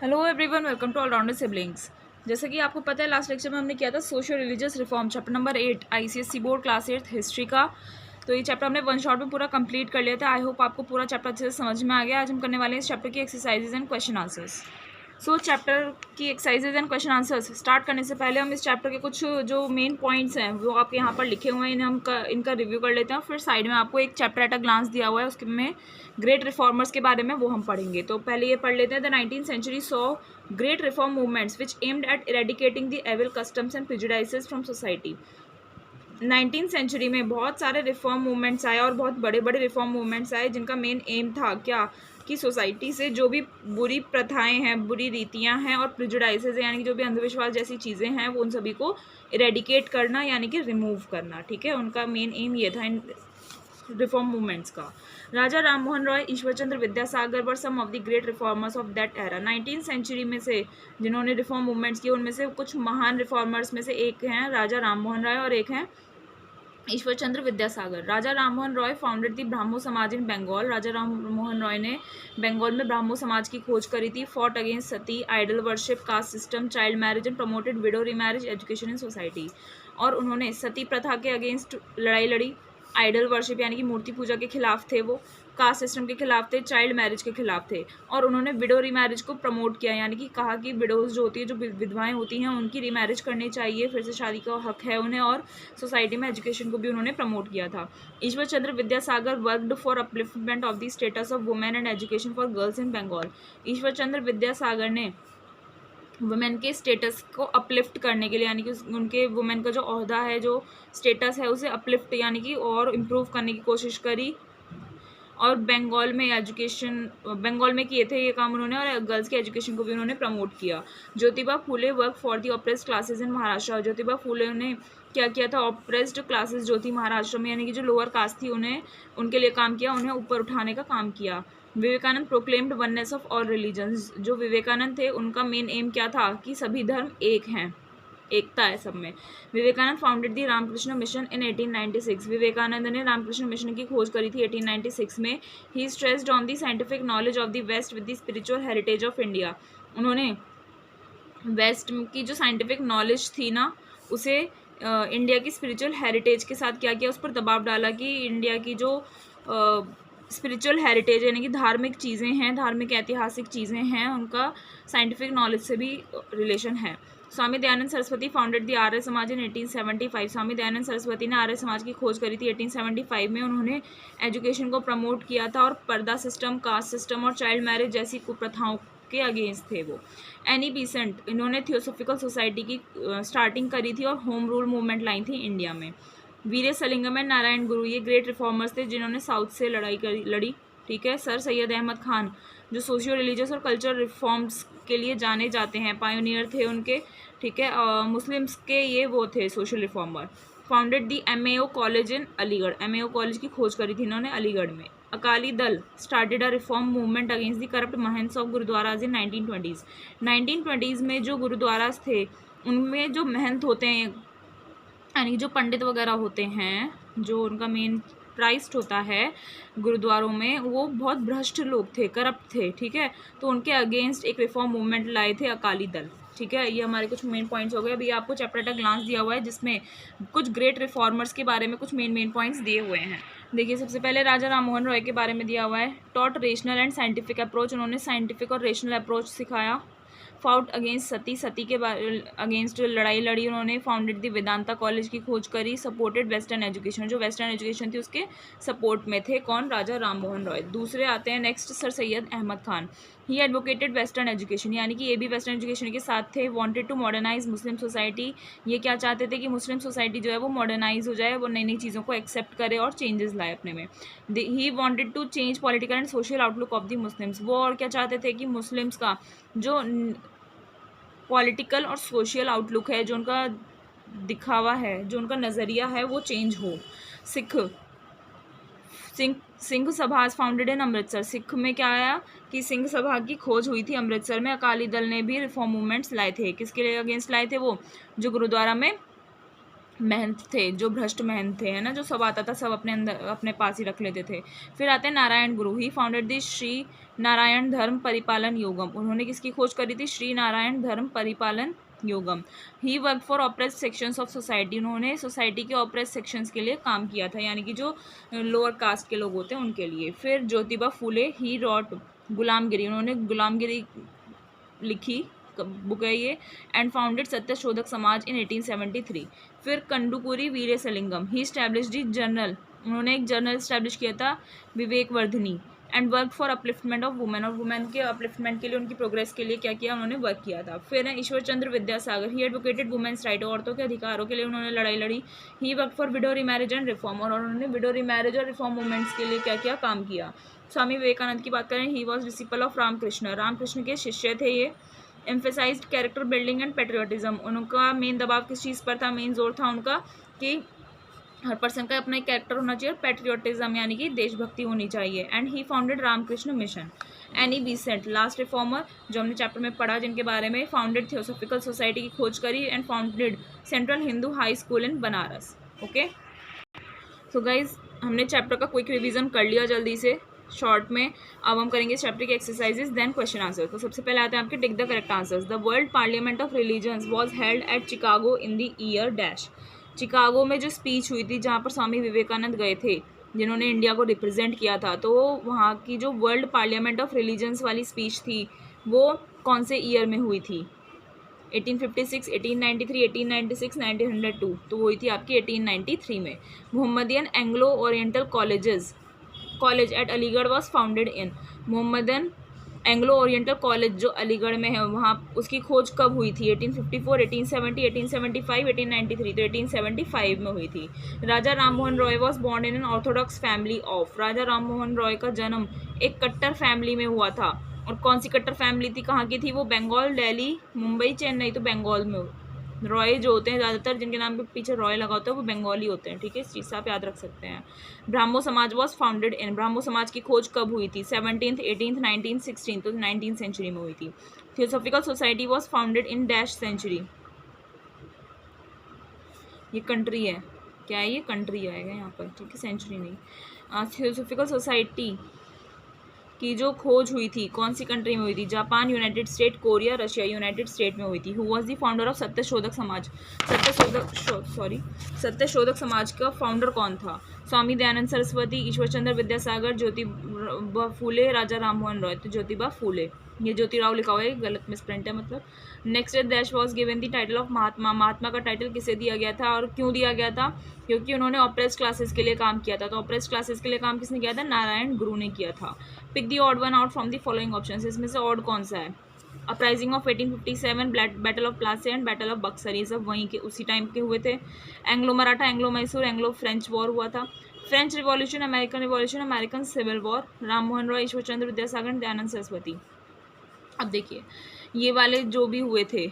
Hello everyone, welcome to allrounder siblings. जैसे कि आपको पता है, लास्ट लेक्चर में हमने किया था social religious reform, chapter number 8 ICSE board class 8 history का। तो ये चैप्टर हमने वन शॉट में पूरा कंप्लीट कर लिया था। आई होप आपको पूरा चैप्टर अच्छे से समझ में आ गया। आज हम करने वाले हैं इस चैप्टर की exercises and question answers. So chapter की exercises and question answers start करने से पहले हम इस चैप्टर के कुछ जो मेन पॉइंट्स हैं वो आपके यहाँ पर लिखे हुए हैं, इनका रिव्यू कर लेते हैं। फिर साइड में आपको एक चैप्टर एट अ ग्लांस दिया हुआ है, उसके में ग्रेट रिफॉर्मर्स के बारे में वो हम पढ़ेंगे। तो पहले ये पढ़ लेते हैं। The 19th century saw great reform movements which aimed at eradicating the evil customs and prejudices from society। 19th century में बहुत सारे रिफॉर्म मूवमेंट्स आए और बहुत बड़े बड़े रिफॉर्म मूवमेंट्स आए जिनका मेन एम था क्या कि सोसाइटी से जो भी बुरी प्रथाएं हैं, बुरी रीतियां हैं और प्रिजुडाइसेस यानी कि जो भी अंधविश्वास जैसी चीज़ें हैं वो उन सभी को इरेडिकेट करना यानी कि रिमूव करना। ठीक है, उनका मेन एम ये था इन रिफॉर्म मूवमेंट्स का। Raja Ram Mohan Roy, Ishwarchandra Vidyasagar were some of the great reformers of that era. 19th century में से जिन्होंने रिफॉर्म मूवमेंट्स किए उनमें से कुछ महान रिफॉर्मर्स में से एक हैं राजा राम मोहन रॉय और एक हैं ईश्वरचंद्र विद्यासागर। राजा राममोहन रॉय फाउंडेड दी ब्राह्मो समाज इन बंगाल। राजा राममोहन रॉय ने बंगाल में ब्राह्मो समाज की खोज करी थी। Fought against sati, idol worship, caste system, child marriage and promoted widow remarriage, education in society. और उन्होंने सती प्रथा के अगेंस्ट लड़ाई लड़ी, आइडल वर्शिप यानी कि मूर्ति पूजा के खिलाफ थे वो, कास्ट सिस्टम के खिलाफ थे, चाइल्ड मैरिज के खिलाफ थे। और उन्होंने विडो रीमैरिज को प्रमोट किया यानी कि कहा कि विडोज जो होती है, जो विधवाएं होती हैं, उनकी रीमैरिज करनी चाहिए, फिर से शादी का हक है उन्हें। और सोसाइटी में एजुकेशन को भी उन्होंने प्रमोट किया था। ईश्वर चंद्र Vidyasagar worked for upliftment of the status of women and education for girls in Bengal. Ishwar चंद्र विद्यासागर ने वुमेन के स्टेटस को अपलिफ्ट करने के लिए यानी कि उनके वुमेन का जो ओहदा है, जो स्टेटस है, उसे अपलिफ्ट यानी कि और इम्प्रूव करने की कोशिश करी। और बंगाल में किए थे ये काम उन्होंने, और गर्ल्स के एजुकेशन को भी उन्होंने प्रमोट किया। Jyotiba Phule work for the oppressed classes in Maharashtra. Jyotiba Phule ने क्या किया था, ऑप्रेस्ड क्लासेस जो थी महाराष्ट्र में यानी कि जो लोअर कास्ट थी उन्हें, उनके लिए काम किया, उन्हें ऊपर उठाने का काम किया। Vivekananda proclaimed oneness of all religions. जो विवेकानंद थे उनका मेन एम क्या था कि सभी धर्म एक हैं, एकता है सब में। Vivekananda founded the Ramakrishna Mission in 1896। Vivekananda ने रामकृष्ण मिशन की खोज करी थी 1896 में। He stressed on the scientific knowledge of the west with the spiritual heritage of India. उन्होंने वेस्ट की जो साइंटिफिक नॉलेज थी ना, उसे इंडिया की स्पिरिचुअल हेरिटेज के साथ क्या किया, उस पर दबाव डाला कि इंडिया की जो स्पिरिचुअल हेरिटेज यानी कि धार्मिक चीज़ें हैं, धार्मिक ऐतिहासिक चीज़ें हैं, उनका साइंटिफिक नॉलेज से भी रिलेशन है। स्वामी दयानंद सरस्वती फाउंडेड दी आर्य समाज इन 1875। स्वामी दयानंद सरस्वती ने आर्य समाज की खोज करी थी 1875 में। उन्होंने एजुकेशन को प्रमोट किया था और पर्दा सिस्टम, कास्ट सिस्टम और चाइल्ड मैरिज जैसी कुप्रथाओं के अगेंस्ट थे वो। एनी बीसेंट, इन्होंने थियोसॉफिकल सोसाइटी की स्टार्टिंग करी थी और होम रूल मूवमेंट लाई थी इंडिया में। वीरे सलिंगम एंड नारायण गुरु, ये ग्रेट रिफॉर्मर्स थे जिन्होंने साउथ से लड़ी। ठीक है। सर सैयद अहमद खान, जो सोशियो रिलीजियस और कल्चरल रिफॉर्म्स के लिए जाने जाते हैं, पायोनियर थे उनके। ठीक है। मुस्लिम्स के ये वो थे social reformer. Founded the MAO college in Aligarh. MAO college की खोज करी थी इन्होंने अलीगढ़ में। Akali Dal started a reform movement against the corrupt mahants of gurdwaras in 1920। 1920s में जो गुरुद्वाराज थे उनमें जो महंत होते हैं यानी जो पंडित वगैरह होते हैं, जो उनका मेन प्राइस्ट होता है गुरुद्वारों में, वो बहुत भ्रष्ट लोग थे, करप्ट थे। ठीक है। तो उनके अगेंस्ट एक रिफॉर्म मूवमेंट लाए थे अकाली दल। ठीक है। ये हमारे कुछ मेन पॉइंट्स हो गए। अभी आपको चैप्टर एट अ ग्लांस दिया हुआ है जिसमें कुछ ग्रेट रिफॉर्मर्स के बारे में कुछ मेन पॉइंट्स दिए हुए हैं। देखिए, सबसे पहले राजा राममोहन रॉय के बारे में दिया हुआ है। Taught rational and scientific approach, उन्होंने साइंटिफिक और रेशनल अप्रोच सिखाया। फाउट अगेंस्ट सती के अगेंस्ट लड़ाई लड़ी उन्होंने। फाउंडेड दी वेदांता कॉलेज की खोज करी। सपोर्टेड वेस्टर्न एजुकेशन, जो वेस्टर्न एजुकेशन थी उसके सपोर्ट में थे कौन, राजा राममोहन रॉय। दूसरे आते हैं next sir Syed Ahmad Khan. He advocated western education यानी कि ये भी वेस्टर्न एजुकेशन के साथ थे। Wanted to modernise Muslim society, ये क्या चाहते थे कि मुस्लिम सोसाइटी जो है वो मॉडर्नाइज हो जाए, वो नई नई चीज़ों को एक्सेप्ट करे और चेंजेस लाए अपने में। He wanted to change political and social outlook of the Muslims, वो और क्या चाहते थे कि मुस्लिम्स का जो पॉलिटिकल और सोशल आउटलुक है, जो उनका दिखावा है, जो उनका नज़रिया है, वो चेंज हो। Singh Sabha founded in Amritsar. सिख में क्या आया कि सिंह सभा की खोज हुई थी अमृतसर में। अकाली दल ने भी रिफॉर्म मूवमेंट्स लाए थे। किसके अगेंस्ट लाए थे वो, जो गुरुद्वारा में महंत थे, जो भ्रष्ट महंत थे, है ना, जो सब आता था सब अपने अंदर अपने पास ही रख लेते थे। फिर आते हैं नारायण गुरु। ही फाउंडेड द श्री नारायण धर्म परिपालन योगम। उन्होंने किसकी खोज करी थी? Shri Narayana Dharma Paripalana Yogam. He work for oppress sections of society. उन्होंने सोसाइटी के ऑप्रेस सेक्शंस के लिए काम किया था, यानी कि जो लोअर कास्ट के लोग होते हैं उनके लिए। फिर ज्योतिबा फूले। ही रॉट गुलामगिरी। उन्होंने गुलामगिरी लिखी बुक है ये, एंड फाउंडेड सत्यशोधक समाज इन 1873। फिर कंडुकुरी वीरेसलिंगम। ही स्टैब्लिश दी जर्नल। उन्होंने एक जर्नल स्टैब्लिश किया था, Vivekvardhini, and work for upliftment of women. और वुमेन के अपलिफ्टमेंट के लिए, उनकी प्रोग्रेस के लिए क्या किया? उन्होंने वर्क किया था। फिर है ईश्वर चंद्र Vidyasagar. He advocated women's right. औरतों के अधिकारों के लिए उन्होंने लड़ाई लड़ी। He work for widow remarriage and reform. और उन्होंने विडो रीमैरिज और रिफॉर्म मूवमेंट्स के लिए क्या किया? काम किया। स्वामी विवेकानंद की बात करें, he was disciple of Ramakrishna. Ramakrishna के शिष्य थे ये। Emphasised character building and patriotism. उनका मेन दबाव किस चीज़ पर था? मेन जोर था उनका कि हर पर्सन का अपना एक कैरेक्टर होना चाहिए, और पेट्रियोटिज्म यानी कि देशभक्ति होनी चाहिए। And he founded Ramakrishna Mission. Annie Besant, last reformer जो हमने चैप्टर में पढ़ा, जिनके बारे में, फाउंडेड थियोसॉफिकल सोसाइटी की खोज करी, and founded central Hindu high school in Banaras. Okay, so guys हमने चैप्टर का क्विक रिवीजन कर लिया जल्दी से शॉर्ट में। अब हम करेंगे चैप्टर की एक्सरसाइजेस, देन क्वेश्चन आंसर। तो सबसे पहले आते हैं आपके tick the correct answers. The world parliament of religions was held at Chicago in the year dash. Chicago में जो स्पीच हुई थी, जहाँ पर स्वामी विवेकानंद गए थे, जिन्होंने इंडिया को रिप्रेजेंट किया था, तो वहाँ की जो वर्ल्ड पार्लियामेंट ऑफ रिलीजन्स वाली स्पीच थी, वो कौन से ईयर में हुई थी? 1856, 1893, 1896, 1902। तो वही थी आपकी 1893 में। Mohammedan Anglo Oriental college eight Aligarh was founded in. Mohammedan Anglo Oriental college जो अलीगढ़ में है, वहाँ उसकी खोज कब हुई थी? 1854, 1870, 1875, 1893। तो 1875 में हुई थी। Raja Rammohan Roy was born in an orthodox family of. Raja Rammohan Roy का जन्म एक कट्टर फैमिली में हुआ था। और कौन सी कट्टर फैमिली थी? कहाँ की थी वो? बंगाल, दिल्ली, मुंबई, चेन्नई। तो बंगाल में। रॉय जो होते हैं ज़्यादातर, जिनके नाम के पीछे रॉय लगा होता है, वो बंगाली होते हैं। ठीक है, इस चीज़ से आप याद रख सकते हैं। ब्राह्मो समाज वॉज फाउंडेड इन। ब्राह्मो समाज की खोज कब हुई थी? 17th, 18th, 19th, 16th। तो 19th सेंचुरी में हुई थी। Theosophical Society was founded in dash century. ये कंट्री है, क्या है? ये कंट्री आएगा यहाँ पर, ठीक है, सेंचुरी नहीं। थियोसॉफिकल सोसाइटी की जो खोज हुई थी, कौन सी कंट्री में हुई थी? Japan, United state, Korea, Russia. United state में हुई थी। Who was the founder of Satyashodhak Samaj? Satyashodhak Samaj का फाउंडर कौन था? स्वामी दयानंद सरस्वती, ईश्वर चंद्र विद्यासागर, ज्योतिबा फूले, राजा राममोहन रॉय। तो ज्योतिबा फूले। ये ज्योतिराव लिखा हुआ है, गलत मिसप्रिंट है मतलब। Next dash was given the title of Mahatma. Mahatma का टाइटल किसे दिया गया था और क्यों दिया गया था? क्योंकि उन्होंने ऑप्रेस्ड क्लासेस के लिए काम किया था। तो ऑप्रेस्ड क्लासेस के लिए काम किसने किया था? नारायण गुरु ने किया था। Pick the odd one out from the following options. इसमें से ऑड कौन सा है? Uprising of 1857, battle of Plassey and battle of Buxar. ये सब वहीं के उसी टाइम के हुए थे। Anglo Maratha, Anglo Mysore, Anglo French war हुआ था। French revolution, American civil war. Rammohan Roy, Ishwar चंद्र विद्यासागर, दयानंद सरस्वती। अब देखिए, ये वाले जो भी हुए थे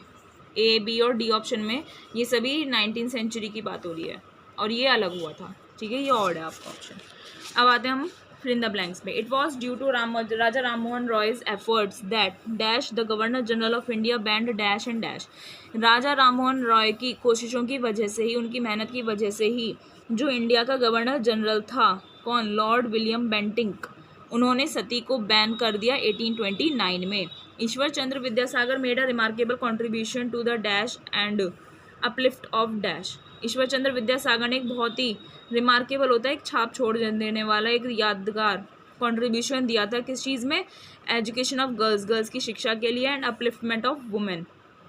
ए, बी और डी ऑप्शन में, ये सभी 19th सेंचुरी की बात हो रही है, और ये अलग हुआ था। ठीक है, ये ऑड है आपका ऑप्शन। अब आते हैं हम फिल इन द ब्लैंक्स में। It was due to Raja Rammohan Roy's efforts that dash the governor general of India banned dash and dash. Raja Rammohan Roy की कोशिशों की वजह से ही, उनकी मेहनत की वजह से ही, जो इंडिया का गवर्नर जनरल था, कौन? लॉर्ड विलियम बेंटिंक, उन्होंने सती को बैन कर दिया 1829 में। ईश्वर चंद्र Vidyasagar made a remarkable contribution to the dash and uplift of dash. Ishwar चंद्र विद्यासागर ने एक बहुत ही रिमार्केबल होता है, एक छाप छोड़ देने वाला, एक यादगार कॉन्ट्रीब्यूशन दिया था। किस चीज़ में? एजुकेशन ऑफ गर्ल्स की शिक्षा के लिए, एंड अपलिफ्टमेंट ऑफ वुमेन,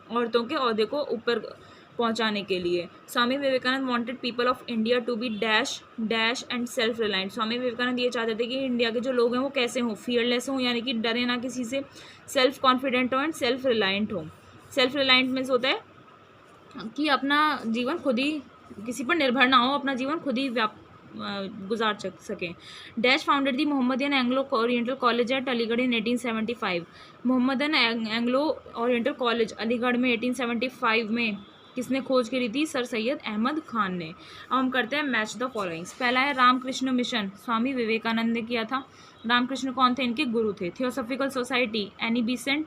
औरतों के ओहदे को ऊपर पहुंचाने के लिए। Swami Vivekananda wanted people of India to be dash dash and self reliant. Swami Vivekananda ये चाहते थे कि इंडिया के जो लोग हैं वो कैसे हों? फियरलेस हों, यानी कि डरे ना किसी से, सेल्फ कॉन्फिडेंट हो, एंड सेल्फ रिलायंट हो। सेल्फ रिलायंट मीन्स होता है कि अपना जीवन खुद ही, किसी पर निर्भर ना हो, अपना जीवन खुद ही गुजार सकें। डैश फाउंडेड दी Mohammedan Anglo Oriental college eight Aligarh इन 1875। Mohammedan Anglo Oriental college Aligarh में 1875 में किसने खोज करी थी? सर सैयद अहमद खान ने। अब हम करते हैं मैच द फॉलोइंग्स। पहला है रामकृष्ण मिशन, स्वामी विवेकानंद ने किया था। रामकृष्ण कौन थे? इनके गुरु थे। Theosophical Society, Annie Besant.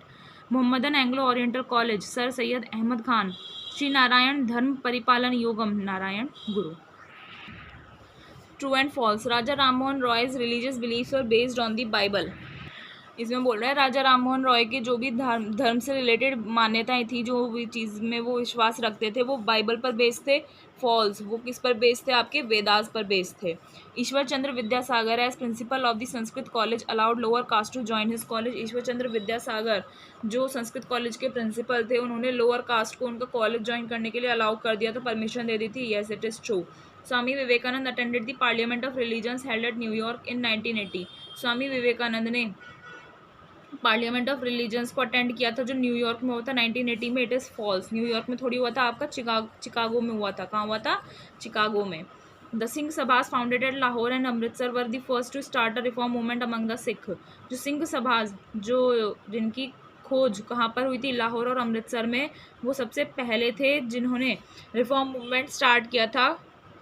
Mohammedan Anglo Oriental College, sir Syed Ahmad Khan. Shri Narayana Dharma Paripalana Yogam, Narayana Guru. True and false, Raja Rammohan Roy's religious beliefs were based on the Bible. इसमें बोल रहा है राजा राममोहन रॉय के जो भी धर्म से रिलेटेड मान्यताएं थी, जो भी चीज़ में वो विश्वास रखते थे, वो बाइबल पर बेस्ड थे। फॉल्स, वो किस पर बेस्ड थे? आपके वेदास पर बेस्ड थे। ईश्वर चंद्र Vidyasagar as principal of the Sanskrit college allowed lower caste to join his college. Ishwar चंद्र विद्यासागर जो संस्कृत कॉलेज के प्रिंसिपल थे, उन्होंने लोअर कास्ट को उनका कॉलेज ज्वाइन करने के लिए अलाउ कर दिया, तो परमिशन दे दी थी। Yes, it is true. Swami Vivekananda attended the Parliament of Religions held at New York in 1980। Swami Vivekananda ने पार्लियामेंट ऑफ रिलीजन्स को अटेंड किया था जो न्यूयॉर्क में हुआ था 1980 में। It is false. न्यूयॉर्क में थोड़ी हुआ था, आपका चिकागो में हुआ था। कहाँ हुआ था? चिकागो में। The Singh Sabhas founded at Lahore and Amritsar were the first to start a reform movement among the Sikh. जो सिंह सभाज जिनकी खोज कहाँ पर हुई थी? लाहौर और अमृतसर में। वो सबसे पहले थे जिन्होंने रिफॉर्म मूवमेंट स्टार्ट किया था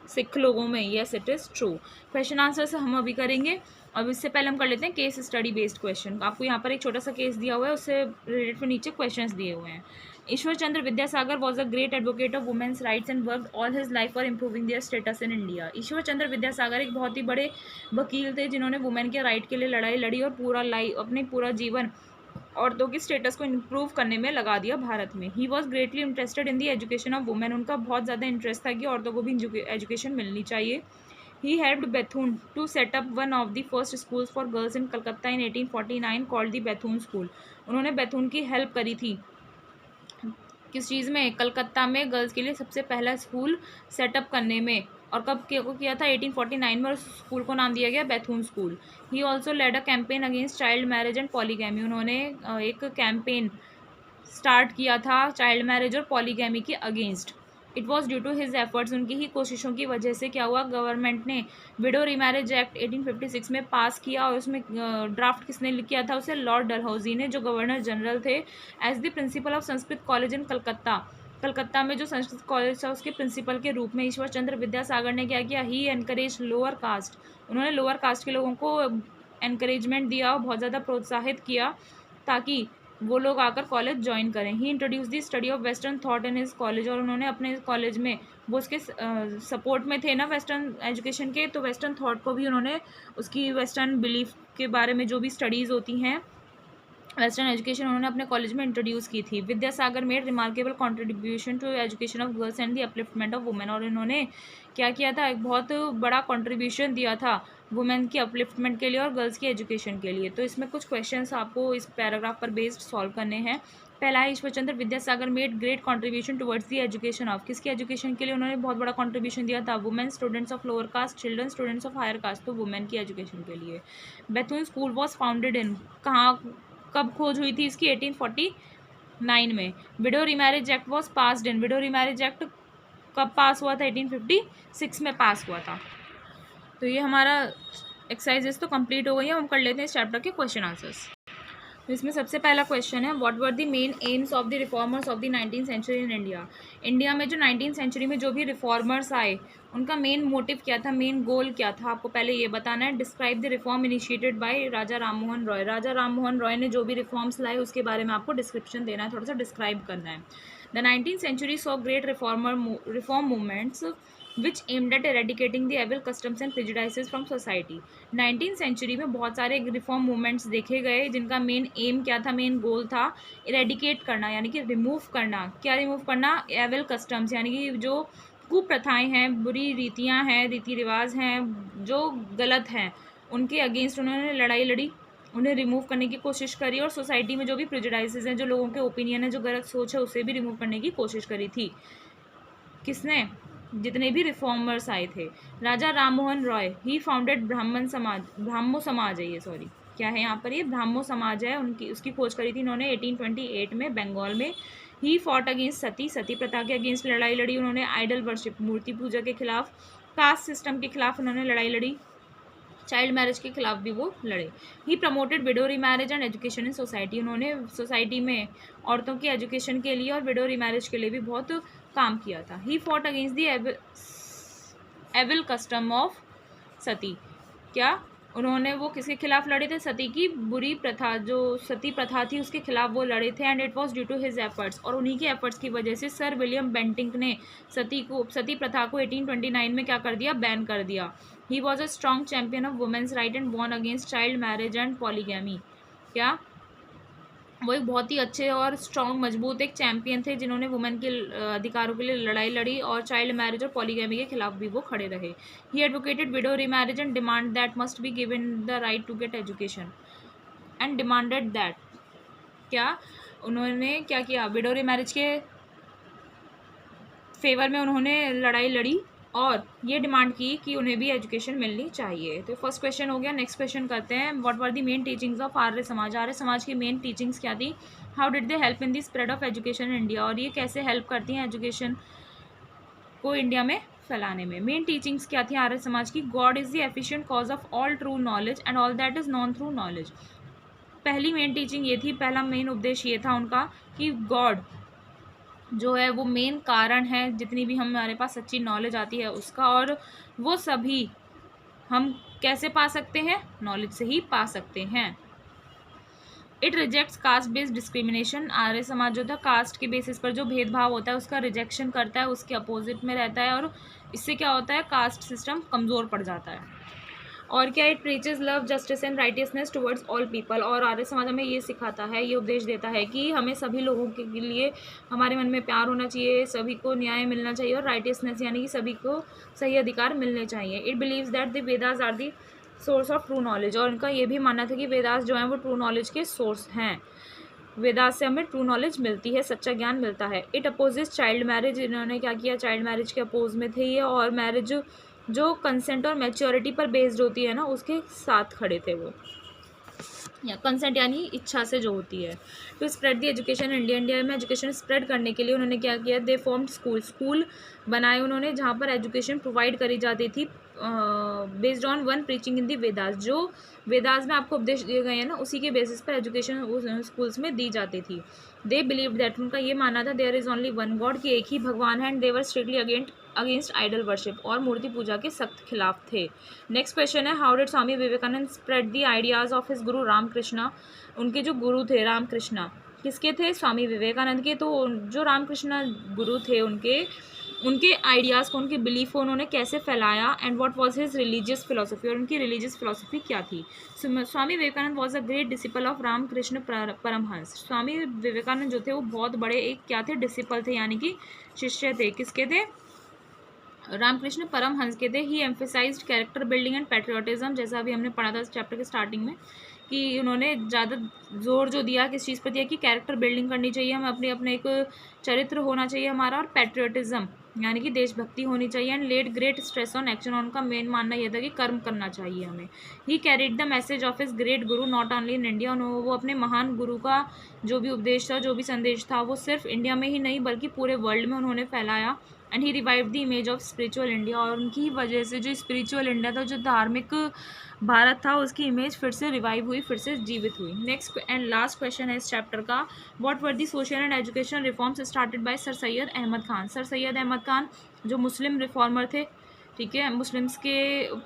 सिख लोगों में। Yes, it is true. Question answer से हम अभी करेंगे। अब इससे पहले हम कर लेते हैं केस स्टडी बेस्ड क्वेश्चन। आपको यहाँ पर एक छोटा सा केस दिया हुआ है, उससे रिलेटेड फिर नीचे क्वेश्चंस दिए हुए हैं। ईश्वर चंद्र Vidyasagar was a great advocate of women's rights and work all his life for improving their status in India. ईश्वर चंद्र विद्यासागर एक बहुत ही बड़े वकील थे जिन्होंने वुमेन के राइट के लिए लड़ाई लड़ी और पूरा जीवन औरतों की स्टेटस को इम्प्रूव करने में लगा दिया भारत में। He was greatly interested in the education of women. उनका बहुत ज़्यादा इंटरेस्ट था कि औरतों को भी एजुकेशन मिलनी चाहिए। He helped Bethune to set up one of the first schools for girls in Calcutta in 1849 called the Bethune School. उन्होंने बेथून की हेल्प करी थी किस चीज़ में? कलकत्ता में गर्ल्स के लिए सबसे पहला स्कूल सेटअप करने में। और कब किया था? 1849 में। उस स्कूल को नाम दिया गया Bethune school. He also led a campaign against child marriage and polygamy. उन्होंने एक कैंपेन स्टार्ट किया था चाइल्ड मैरिज और पॉलीगैमी के against. It was due to his efforts, उनकी ही कोशिशों की वजह से क्या हुआ? गवर्नमेंट ने विडो रीमैरिज एक्ट 1856 में पास किया और उसमें ड्राफ्ट किसने किया था? उसे लॉर्ड डलहौजी ने, जो गवर्नर जनरल थे। As the principal of Sanskrit college in Calcutta में जो संस्कृत कॉलेज था उसके प्रिंसिपल के रूप में ईश्वर चंद्र विद्यासागर ने क्या किया? ही एनकरेज लोअर कास्ट। उन्होंने लोअर कास्ट के लोगों को एनकरेजमेंट दिया, बहुत ज़्यादा प्रोत्साहित किया ताकि वो लोग आकर कॉलेज ज्वाइन करें। He introduce the study of western thought in his college. और उन्होंने अपने कॉलेज में, वो उसके सपोर्ट में थे ना वेस्टर्न एजुकेशन के, तो वेस्टर्न थॉट को भी उन्होंने, उसकी वेस्टर्न बिलीफ के बारे में जो भी स्टडीज़ होती हैं, वेस्टर्न एजुकेशन उन्होंने अपने कॉलेज में इंट्रोड्यूस की थी। Vidyasagar made remarkable contribution to education of girls and the upliftment of women. और इन्होंने क्या किया था? एक बहुत बड़ा कॉन्ट्रीब्यूशन दिया था वुमेन की अपलिफ्टमेंट के लिए और गर्ल्स की एजुकेशन के लिए। तो इसमें कुछ क्वेश्चंस आपको इस पैराग्राफ पर बेस्ड सॉल्व करने हैं। पहला है, ईश्वर चंद्र Vidyasagar made great contribution towards the education of. किसकी एजुकेशन के लिए उन्होंने बहुत बड़ा कॉन्ट्रीब्यूशन दिया था? Women students of lower caste, children students of higher caste, तो वुमेन की एजुकेशन के लिए। Bethune school was founded in, कब खोज हुई थी इसकी? 1849 में। Widow remarriage act was passed in, widow remarriage act कब पास हुआ था? 1856 में पास हुआ था। तो ये हमारा एक्सरसाइजेस तो कंप्लीट हो गई है। हम कर लेते हैं इस चैप्टर के क्वेश्चन आंसर्स। तो इसमें सबसे पहला क्वेश्चन है, what were the main aims of the reformers of the 19th century in India. India में जो 19th सेंचुरी में जो भी रिफॉर्मर्स आए उनका मेन मोटिव क्या था, मेन गोल क्या था, आपको पहले ये बताना है। Describe the reform initiated by Raja Rammohan Roy. Raja Rammohan Roy ने जो भी रिफॉर्म्स लाए उसके बारे में आपको डिस्क्रिप्शन देना है, थोड़ा सा डिस्क्राइब करना है। The 19th century saw great reform movements which aimed at eradicating the evil customs and prejudices from society. 19th century में बहुत सारे रिफॉर्म मूवमेंट्स देखे गए जिनका मेन एम क्या था, मेन गोल था इरेडिकेट करना, यानी कि रिमूव करना। क्या रिमूव करना? एविल कस्टम्स, यानी कि जो कुप्रथाएं हैं, बुरी रीतियां हैं, रीति रिवाज हैं जो गलत हैं, उनके अगेंस्ट उन्होंने लड़ाई लड़ी, उन्हें रिमूव करने की कोशिश करी। और सोसाइटी में जो भी प्रेजुडाइसेस हैं, जो लोगों के ओपिनियन है, जो गलत सोच है, उसे भी रिमूव करने की कोशिश करी थी। किसने? जितने भी रिफॉर्मर्स आए थे। राजा राममोहन रॉय, ही फाउंडेड ब्राह्मो समाज है ये, सॉरी क्या है यहाँ पर, ये ब्राह्मो समाज है, उसकी खोज करी थी इन्होंने 1828 में बंगाल में। ही फॉट अगेंस्ट सती प्रथा के अगेंस्ट लड़ाई लड़ी उन्होंने। आइडल वर्शिप, मूर्ति पूजा के खिलाफ। कास्ट सिस्टम के खिलाफ उन्होंने लड़ाई लड़ी। चाइल्ड मैरिज के खिलाफ भी वो लड़े। He promoted widow remarriage and education in society. उन्होंने सोसाइटी में औरतों की एजुकेशन के लिए और विडो रीमैरिज के लिए भी बहुत काम किया था। He fought against the evil custom of sati. क्या? उन्होंने वो किसके खिलाफ लड़े थे? सती की बुरी प्रथा, जो सती प्रथा थी उसके खिलाफ वो लड़े थे। And it was due to his efforts, और उन्हीं के एफर्ट्स की वजह से सर विलियम बेंटिंक ने सती प्रथा को 1829 में क्या कर दिया? बैन कर दिया। He was a strong champion of women's right and won against child marriage and polygamy. क्या वो एक बहुत ही अच्छे और स्ट्रॉन्ग मजबूत एक चैंपियन थे जिन्होंने वुमेन के अधिकारों के लिए लड़ाई लड़ी, और चाइल्ड मैरिज और पॉलीगैमी के खिलाफ भी वो खड़े रहे। He advocated widow remarriage and demand that must be given the right to get education and demanded that. क्या उन्होंने क्या किया? विडो रीमैरिज के फेवर में उन्होंने लड़ाई लड़ी और ये डिमांड की कि उन्हें भी एजुकेशन मिलनी चाहिए। तो फर्स्ट क्वेश्चन हो गया। नेक्स्ट क्वेश्चन करते हैं, what were the main teachings of Arya Samaj? Arya Samaj की मेन टीचिंग्स क्या थी? How did they help in the spread of education in India? और ये कैसे हेल्प करती हैं एजुकेशन को इंडिया में फैलाने में? मेन टीचिंग्स क्या थी आर्य समाज की? God is the efficient cause of all true knowledge and all that is non through knowledge. पहली मेन टीचिंग ये थी, पहला मेन उपदेश ये था उनका कि गॉड जो है वो मेन कारण है जितनी भी हमारे पास सच्ची नॉलेज आती है उसका, और वो सभी हम कैसे पा सकते हैं? नॉलेज से ही पा सकते हैं। It rejects caste based discrimination. Arya Samaj जो था कास्ट के बेसिस पर जो भेदभाव होता है उसका रिजेक्शन करता है, उसके अपोजिट में रहता है, और इससे क्या होता है? कास्ट सिस्टम कमज़ोर पड़ जाता है। और क्या? It preaches love justice and righteousness towards all people. और आर्य समाज हमें ये सिखाता है, ये उपदेश देता है कि हमें सभी लोगों के लिए हमारे मन में प्यार होना चाहिए, सभी को न्याय मिलना चाहिए, और राइटियसनेस यानी कि सभी को सही अधिकार मिलने चाहिए। It believes that the Vedas are the source of true knowledge. और उनका ये भी मानना था कि वेदास जो हैं वो ट्रू नॉलेज के सोर्स हैं, वेदास से हमें ट्रू नॉलेज मिलती है, सच्चा ज्ञान मिलता है। It opposes child marriage. इन्होंने क्या किया? चाइल्ड मैरिज के अपोज में थे ये, और मैरिज जो कंसेंट और मैच्योरिटी पर बेस्ड होती है ना उसके साथ खड़े थे वो, या कंसेंट यानी इच्छा से जो होती है। To spread the education India में एजुकेशन स्प्रेड करने के लिए उन्होंने क्या किया? दे फॉर्म्ड स्कूल बनाए उन्होंने जहाँ पर एजुकेशन प्रोवाइड करी जाती थी बेस्ड ऑन वन प्रीचिंग इन दी वेदास। जो वेदास में आपको उपदेश दिए गए हैं ना उसी के बेसिस पर एजुकेशन उस स्कूल्स में दी जाती थी। दे बिलीव दैट, उनका ये मानना था, there is only one God, कि एक ही भगवान है, and they were strictly against idol worship, और मूर्ति पूजा के सख्त खिलाफ थे। नेक्स्ट क्वेश्चन है, how did Swami Vivekananda spread the ideas of his guru Ramakrishna? उनके जो गुरु थे रामकृष्णा, किसके थे? स्वामी विवेकानंद के। तो जो रामकृष्णा गुरु थे उनके आइडियाज़ को, उनके बिलीफ को उन्होंने कैसे फैलाया? And what was his religious philosophy? और उनकी रिलीजियस फिलोसफी क्या थी? Swami Vivekananda was a great disciple of Ramakrishna Paramhansa. Swami Vivekananda जो थे वो बहुत बड़े एक क्या थे? डिसिपल थे, यानी कि शिष्य थे। किसके थे? रामकृष्ण परमहंस के थे। He emphasized character building and patriotism, जैसा अभी हमने पढ़ा था इस चैप्टर के स्टार्टिंग में, कि उन्होंने ज़्यादा जोर जो दिया किस चीज़ पर दिया कि कैरेक्टर बिल्डिंग करनी चाहिए, हमें अपने एक चरित्र होना चाहिए हमारा, और पैट्रियोटिज्म यानी कि देशभक्ति होनी चाहिए। And laid great stress on action, उनका मेन मानना यह था कि कर्म करना चाहिए हमें। He carried the message of his great guru not only in India. वो अपने महान गुरु का जो भी उपदेश था, जो भी संदेश था, वो सिर्फ इंडिया में ही नहीं बल्कि पूरे वर्ल्ड में उन्होंने फैलाया। And he revive the image of spiritual India, और उनकी वजह से जो स्पिरिचुअल इंडिया था, जो धार्मिक भारत था, उसकी इमेज फिर से रिवाइव हुई, फिर से जीवित हुई। नेक्स्ट एंड लास्ट क्वेश्चन है इस चैप्टर का, what were the social and education reforms started by Sir Syed Ahmad Khan? Sir Syed Ahmad Khan जो मुस्लिम रिफॉर्मर थे, ठीक है, मुस्लिम्स के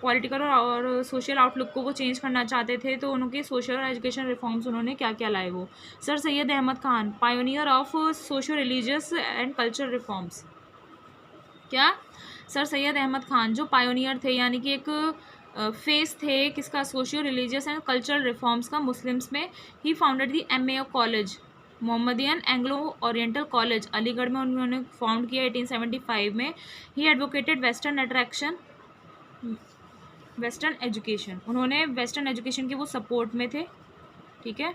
पॉलिटिकल और सोशल आउटलुक को वो चेंज करना चाहते थे, तो उनके सोशल और एजुकेशन रिफॉर्म्स उन्होंने क्या क्या लाए? वो sir Syed Ahmad Khan, pioneer of social religious and cultural reforms. क्या? सर सैयद अहमद खान जो पायोनियर थे, यानी कि एक फेस थे किसका? Socio religious and cultural reforms का मुस्लिम्स में। He founded the MAO college, Mohammedan Anglo Oriental college, Aligarh में उन्होंने फाउंड किया 1875 में। ही एडवोकेटेड वेस्टर्न एजुकेशन, उन्होंने वेस्टर्न एजुकेशन के वो सपोर्ट में थे, ठीक है।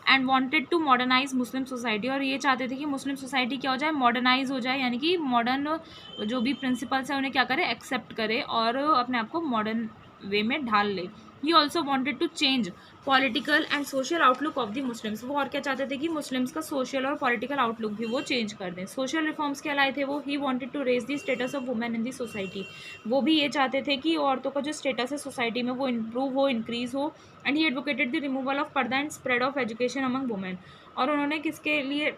And wanted to modernise Muslim society, और ये चाहते थे कि मुस्लिम सोसाइटी क्या हो जाए? मॉडर्नाइज हो जाए, यानी कि मॉडर्न जो भी प्रिंसिपल्स हैं उन्हें क्या करे? एक्सेप्ट करे और अपने आप को मॉडर्न वे में ढाल ले। He also wanted to change political and social outlook of the Muslims, वो और क्या चाहते थे कि मुस्लिम्स का सोशल और पॉलिटिकल आउटलुक भी वो चेंज कर दें। सोशल रिफॉर्म्स क्या लाए थे वो? He wanted to raise the status of women in the society, वो भी ये चाहते थे कि औरतों का जो स्टेटस है सोसाइटी में वो इम्प्रूव हो, इंक्रीज हो। And he advocated the removal of purdah and spread of education among women, और उन्होंने किसके लिए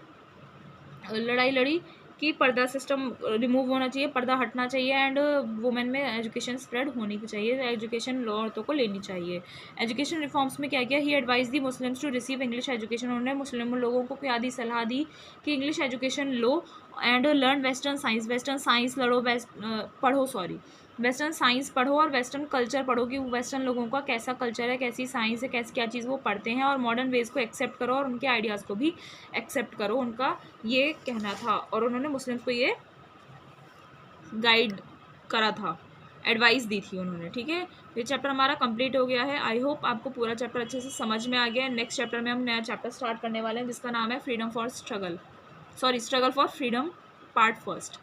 लड़ाई लड़ी? कि पर्दा सिस्टम रिमूव होना चाहिए, पर्दा हटना चाहिए एंड वुमेन में एजुकेशन स्प्रेड होनी चाहिए, एजुकेशन औरतों को लेनी चाहिए। एजुकेशन रिफॉर्म्स में क्या किया, he advise the Muslims to receive English education, उन्होंने मुस्लिम लोगों को क्या दी, सलाह दी कि इंग्लिश एजुकेशन लो एंड लर्न वेस्टर्न साइंस लड़ो, पढ़ो, सॉरी वेस्टर्न साइंस पढ़ो और वेस्टर्न कल्चर पढ़ो कि वेस्टर्न लोगों का कैसा कल्चर है, कैसी साइंस है, कैसी क्या चीज़ वो पढ़ते हैं, और मॉडर्न वेज को एक्सेप्ट करो और उनके आइडियाज़ को भी एक्सेप्ट करो, उनका ये कहना था। और उन्होंने मुस्लिम्स को ये गाइड करा था, एडवाइस दी थी उन्होंने, ठीक है। ये चैप्टर हमारा कंप्लीट हो गया है। आई होप आपको पूरा चैप्टर अच्छे से समझ में आ गया है। नेक्स्ट चैप्टर में हम नया चैप्टर स्टार्ट करने वाले हैं जिसका नाम है struggle for freedom part first.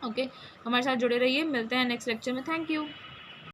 Okay, हमारे साथ जुड़े रहिए, मिलते हैं नेक्स्ट लेक्चर में। Thank you.